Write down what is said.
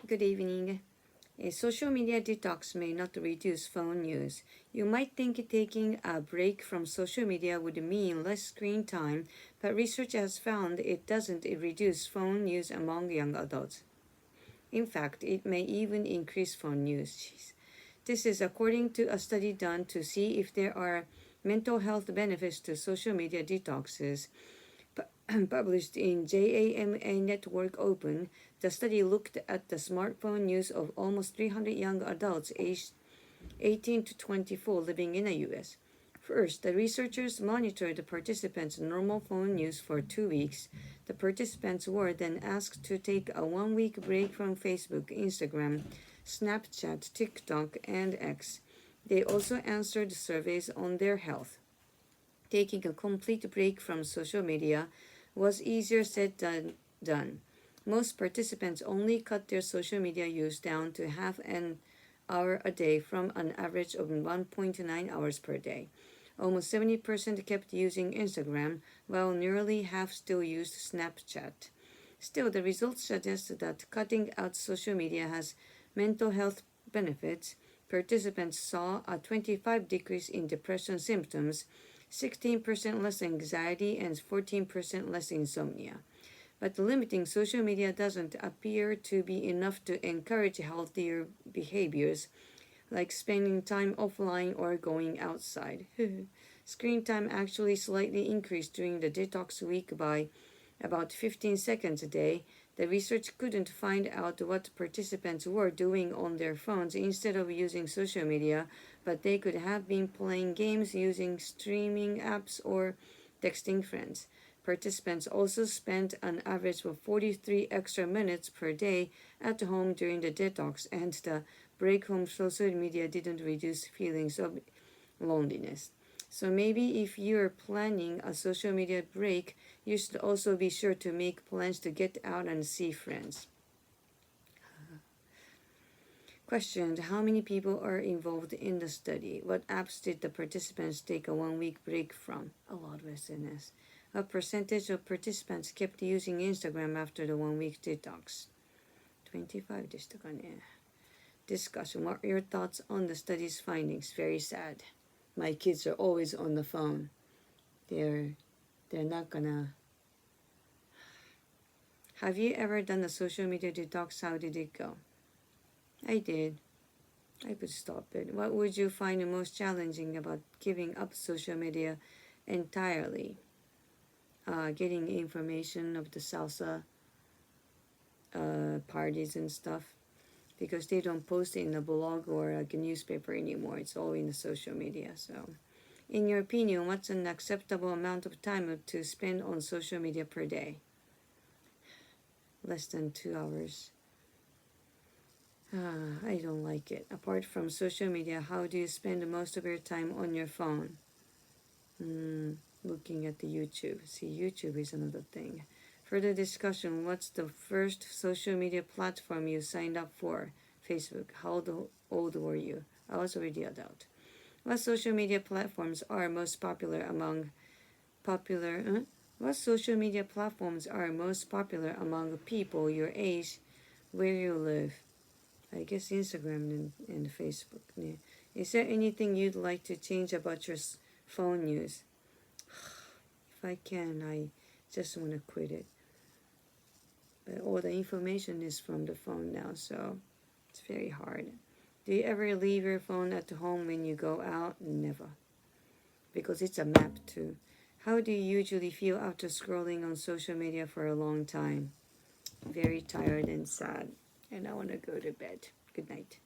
Good evening. A social media detox may not reduce phone use. You might think taking a break from social media would mean less screen time, but research has found it doesn't reduce phone use among young adults. In fact, it may even increase phone use. Jeez. This is according to a study done to see if there are mental health benefits to social media detoxes. Published in JAMA Network Open, the study looked at the smartphone use of almost 300 young adults aged 18 to 24 living in the US. First, the researchers monitored the participants' normal phone use for 2 weeks. The participants were then asked to take a 1 week break from Facebook, Instagram, Snapchat, TikTok, and X. They also answered surveys on their health. Taking a complete break from social media was easier said than done. Most participants only cut their social media use down to half an hour a day from an average of 1.9 hours per day. Almost 70% kept using Instagram, while nearly half still used Snapchat. Still, the results suggest that cutting out social media has mental health benefits. Participants saw a 25% decrease in depression symptoms, 16% less anxiety, and 14% less insomnia. But limiting social media doesn't appear to be enough to encourage healthier behaviors, like spending time offline or going outside. Screen time actually slightly increased during the detox week by about 15 seconds a day. The research couldn't find out what participants were doing on their phones instead of using social media, but they could have been playing games, using streaming apps, or texting friends. Participants also spent an average of 43 extra minutes per day at home during the detox, and the break from social media didn't reduce feelings of loneliness. So maybe if you're planning a social media break, you should also be sure to make plans to get out and see friends. Question: how many people are involved in the study? What apps did the participants take a 1 week break from? A lot of SNS. What percentage of participants kept using Instagram after the 1 week detox? 25 でしたかね. Discussion: what are your thoughts on the study's findings? Very sad. My kids are always on the phone. They're not gonna. Have you ever done a social media detox? How did it go? I did. I could stop it. What would you find the most challenging about giving up social media entirely? Getting information of the salsa parties and stuff, because they don't post it in a blog or like a newspaper anymore. It's all in the social media. So, in your opinion, what's an acceptable amount of time to spend on social media per day? Less than 2 hours. I don't like it. Apart from social media, how do you spend most of your time on your phone? Looking at the YouTube. See, YouTube is another thing. Further discussion: what's the first social media platform you signed up for? Facebook. How old were you? I was already adult. What social media platforms are most popular among What social media platforms are most popular among people your age, where you live? I guess Instagram and Facebook. Yeah. Is there anything you'd like to change about your phone use? If I can, I just want to quit it. But all the information is from the phone now, so it's very hard. Do you ever leave your phone at home when you go out? Never. Because it's a map too. How do you usually feel after scrolling on social media for a long time? Very tired and sad. And I want to go to bed. Good night.